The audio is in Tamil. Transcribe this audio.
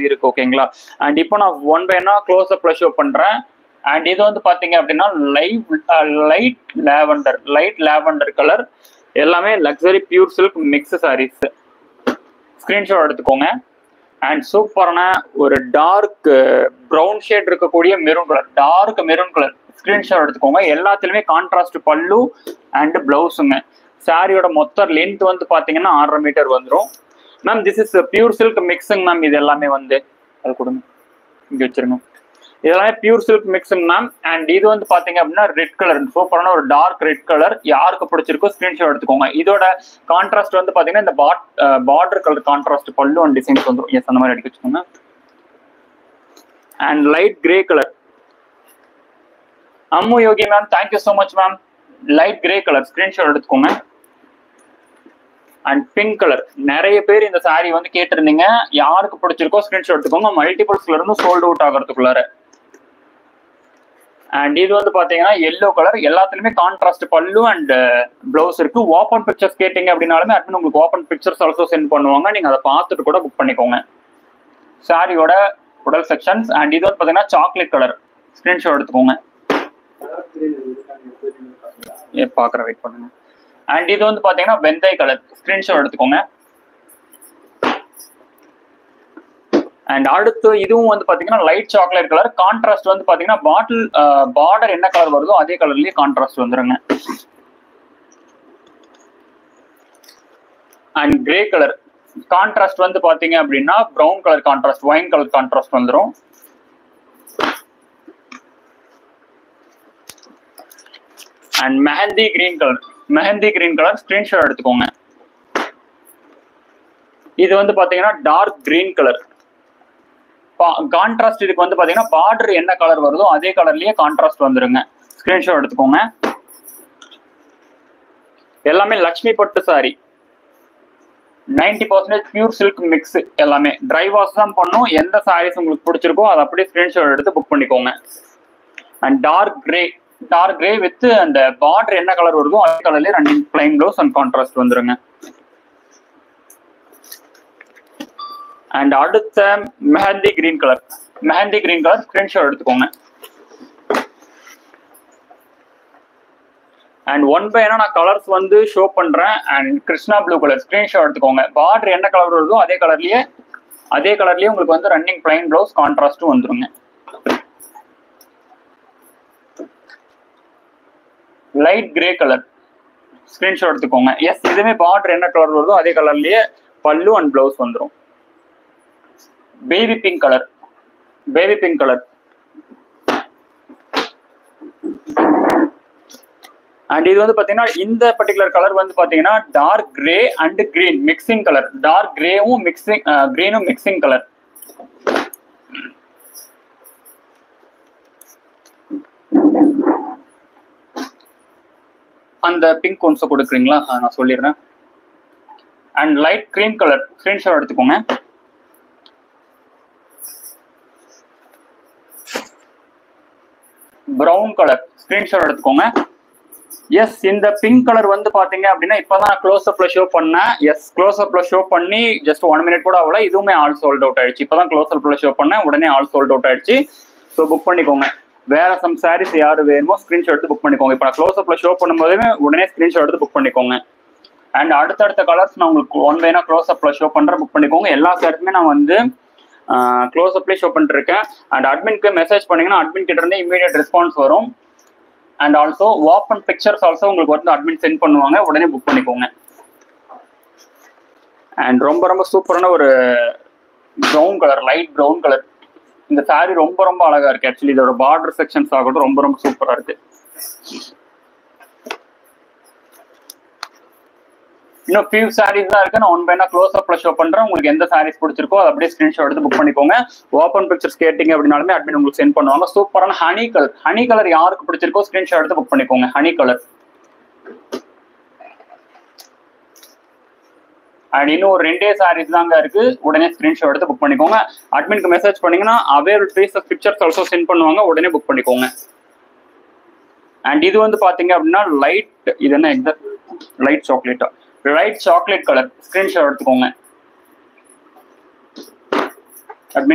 இருக்கு ஓகேங்களா. அண்ட் இப்போ நான் ஒன் பை ஒன்னா க்ளோஸ் அப்ல ஷோ பண்றேன். அண்ட் இது வந்து பாத்தீங்க அப்படின்னா லைட் லாவெண்டர் கலர், எல்லாமே luxury pure silk mix sarees. Screenshot எடுத்துக்கோங்க. அண்ட் சூப்பரான ஒரு டார்க் ப்ரௌன் ஷேட் இருக்கக்கூடிய maroon colour, dark maroon colour screenshot எடுத்துக்கோங்க. எல்லாத்துலயுமே கான்ட்ராஸ்ட் பல்லு அண்ட் பிளவுஸுங்க. சாரியோட மொத்த லென்த் வந்து பாத்தீங்கன்னா 6.5 மீட்டர் வந்துடும். Ma'am this is pure silk மிக்ஸுங்க மேம். இது எல்லாமே வந்து அது கொடுங்க, இங்க வச்சிருங்க. இதெல்லாமே பியூர் சில்க் மிக்ஸுங்க மேம். அண்ட் இது வந்து பாத்தீங்க அப்படின்னா ரெட் கலர், சூப்பரான ஒரு டார்க் ரெட் கலர். யாருக்கு பிடிச்சிருக்கோ ஸ்கிரீன்ஷாட் எடுத்துக்கோங்க. இதோட கான்ட்ராஸ்ட் வந்து பாத்தீங்கன்னா இந்த பார்டர் கலர் கான்ட்ராஸ்ட் பல்லு அண்ட் டிசைன்ஸ் வந்துடும். எஸ், அந்த மாதிரி அடிக்க வச்சுக்கோங்க. And light grey colour. Ammu Yogi ma'am, thank you so much ma'am. Light grey colour screenshot எடுத்துக்கோங்க. அண்ட் பிங்க் கலர், நிறைய பேர் இந்த சாரி வந்து கேட்டிருந்தீங்க. யாருக்கு பிடிச்சிருக்கோ ஸ்கிரீன்ஷாட் எடுத்துக்கோங்க. மல்டிபிள்ஸ்ல இருந்து சோல்ட் அவுட் ஆகிறதுக்குள்ளார. அண்ட் இது வந்து பாத்தீங்கன்னா எல்லோ கலர், எல்லாத்துலயுமே கான்ட்ராஸ்ட் பல்லு அண்ட் பிளவுஸ் இருக்கு. ஓப்பன் பிக்சர்ஸ் கேட்டீங்க அப்படின்னாலுமே அட்மின் உங்களுக்கு ஓப்பன் பிக்சர்ஸ் ஆல்சோ சென்ட் பண்ணுவாங்க. நீங்க அதை பார்த்துட்டு கூட புக் பண்ணிக்கோங்க. சாரியோட உடல் செக்ஷன்ஸ். அண்ட் இது வந்து பாத்தீங்கன்னா சாக்லேட் கலர், ஸ்கிரீன்ஷாட் எடுத்துக்கோங்க. பாக்குற வெயிட் பண்ணுங்க. அண்ட் இது வந்து பாத்தீங்கன்னா வெந்தய கலர், ஸ்கிரீன்ஷாட் எடுத்துக்கோங்க. அண்ட் அடுத்து இதுவும் வந்து பாத்தீங்கன்னா லைட் சாக்லேட் கலர். கான்ட்ராஸ்ட் வந்து பாத்தீங்கன்னா பார்டர் என்ன கலர் வருதோ அதே கலர்லயே கான்ட்ராஸ்ட் வந்துருங்க. அண்ட் கிரே கலர் கான்ட்ராஸ்ட் வந்து பாத்தீங்க அப்படின்னா brown colour contrast, wine colour contrast வந்துடும். And mehndi green colour screenshot எடுத்துக்கோங்க. இது வந்து பாத்தீங்கன்னா டார்க் கிரீன் கலர். கான்ட்ராஸ்ட் இதுக்கு வந்து பாத்தீங்கன்னா பார்டர் என்ன கலர் வருதோ அதே கலர்லயே கான்ட்ராஸ்ட் வந்துருங்க. ஸ்கிரீன்ஷாட் எடுத்துக்கோங்க. எல்லாமே லக்ஷ்மி பட்டு சாரி, 90% பியூர் சில்க் மிக்ஸ். எல்லாமே ட்ரை வாஷ் தான் பண்ணும். எந்த சாரீஸ் உங்களுக்கு பிடிச்சிருக்கோ அதை அப்படியே ஸ்கிரீன்ஷாட் எடுத்து புக் பண்ணிக்கோங்க. அண்ட் டார்க் கிரே வித் அந்த பார்டர் என்ன கலர் வருதோ அதே கலர்லயே running plain blouse and contrast வந்துருங்க. அண்ட் அடுத்த மெஹந்தி கிரீன் கலர் ஸ்கிரீன்ஷாட் எடுத்துக்கோங்க. அண்ட் ஒன் பை என்ன நான் கலர்ஸ் வந்து ஷோ பண்றேன். And Krishna blue colour screenshot எடுத்துக்கோங்க. பார்டர் என்ன கலர் வருதோ அதே கலர்லயே உங்களுக்கு வந்து ரன்னிங் பிளைன் ப்ளவுஸ் கான்ட்ராஸ்டும் வந்துருங்க. லைட் கிரே கலர் ஸ்கிரீன்ஷாட் எடுத்துக்கோங்க. எஸ், இதுவுமே பார்டர் என்ன கலர் வருதோ அதே கலர்லயே பல்லு அண்ட் பிளவுஸ் வந்துடும். பேபி பிங்க் கலர் அண்ட் இது வந்து பாத்தீங்கன்னா இந்த பர்டிகுலர் கலர் வந்து பாத்தீங்கன்னா dark grey and green mixing colour. டார்க் கிரேவும் கிரீனும் மிக்சிங் கலர். அந்த பிங்க் கொஞ்சம் கொடுக்குறீங்களா? நான் சொல்லிடுறேன். And light cream colour screenshot எடுத்துக்கோங்க. ப்ரௌன் கலர் ஸ்கிரீன்ஷாட் எடுத்துக்கோங்க. எஸ், இந்த பிங்க் கலர் வந்து பாத்தீங்க அப்படின்னா இப்பதான் க்ளோஸ் அப்ல ஷோ பண்ணேன். எஸ், க்ளோஸ் அப்ல ஷோ பண்ணி ஜஸ்ட் 1 மினிட் கூட ஆகல. இதுவுமே ஆல் சோல்ட் அவுட் ஆயிடுச்சு. இப்பதான் க்ளோஸ் அப்ல ஷோ பண்ணேன், உடனே ஆல் சோல்ட் அவுட் ஆயிடுச்சு. ஸோ புக் பண்ணிக்கோங்க. வேற சம் சாரீஸ் யாரு வேணுமோ ஸ்கிரீன்ஷாட் எடுத்து புக் பண்ணிக்கோங்க. இப்போ நான் க்ளோஸ் அப்ல ஷோ பண்ணும்போதே உடனே ஸ்கிரீன்ஷாட் எடுத்து புக் பண்ணிக்கோங்க. அண்ட் அடுத்தடுத்த கலர்ஸ் நான் உங்களுக்கு ஒன் பை க்ளோஸ் அப்ல ஷோ பண்றேன், புக் பண்ணிக்கோங்க. எல்லா சாரீஸுமே நான் வந்து க்ளோஸ் அப்லேயே ஷோ பண்ணிட்டு இருக்கேன். அண்ட் அட்மின்க்கு மெசேஜ் பண்ணீங்கன்னா அட்மின் கிட்ட இருந்து இமீடியட் ரெஸ்பான்ஸ் வரும். And also open pictures also உங்களுக்கு வந்து அட்மின் சென்ட் பண்ணுவாங்க, உடனே புக் பண்ணிக்கோங்க. அண்ட் ரொம்ப ரொம்ப சூப்பரான ஒரு brown colour, light brown colour. இந்த சாரி ரொம்ப ரொம்ப அழகா இருக்கு. ஆக்சுவலி இதோட பார்டர் செக்ஷன்ஸ் ஆகட்டும் ரொம்ப ரொம்ப சூப்பரா இருக்கு. இன்னும் ஃபியூ சாரீஸ் தான் இருக்கு. நான் ஒன் பை க்ளோஸ் அப்ல ஷோ பண்றேன். உங்களுக்கு எந்த சாரீஸ் பிடிச்சிருக்கோ அதை அப்படியே ஸ்கிரீன்ஷாட் எடுத்து புக் பண்ணிக்கோங்க. ஓப்பன் பிக்சர்ஸ் கேட்டீங்க அப்படின்னாலுமே அட்மின் உங்களுக்கு சென்ட் பண்ணுவாங்க. சூப்பரான ஹனி கலர் யாருக்கு பிடிச்சிருக்கோ ஸ்கிரீன்ஷாட் எடுத்து புக் பண்ணிக்கோங்க. Honey colour. அண்ட் இன்னும் ஒரு 2 சாரீஸ் தாங்க இருக்கு, உடனே ஸ்கிரீன்ஷாட் எடுத்து புக் பண்ணிக்கோங்க. அட்மினுக்கு மெசேஜ் பண்ணீங்கன்னா available piece of pictures also sent பண்ணுவாங்க, உடனே புக் பண்ணிக்கோங்க. அண்ட் இது வந்து பாத்தீங்க அப்படின்னா இது என்ன exact light chocolate colour screenshot எடுத்துக்கோங்க. அட்மின்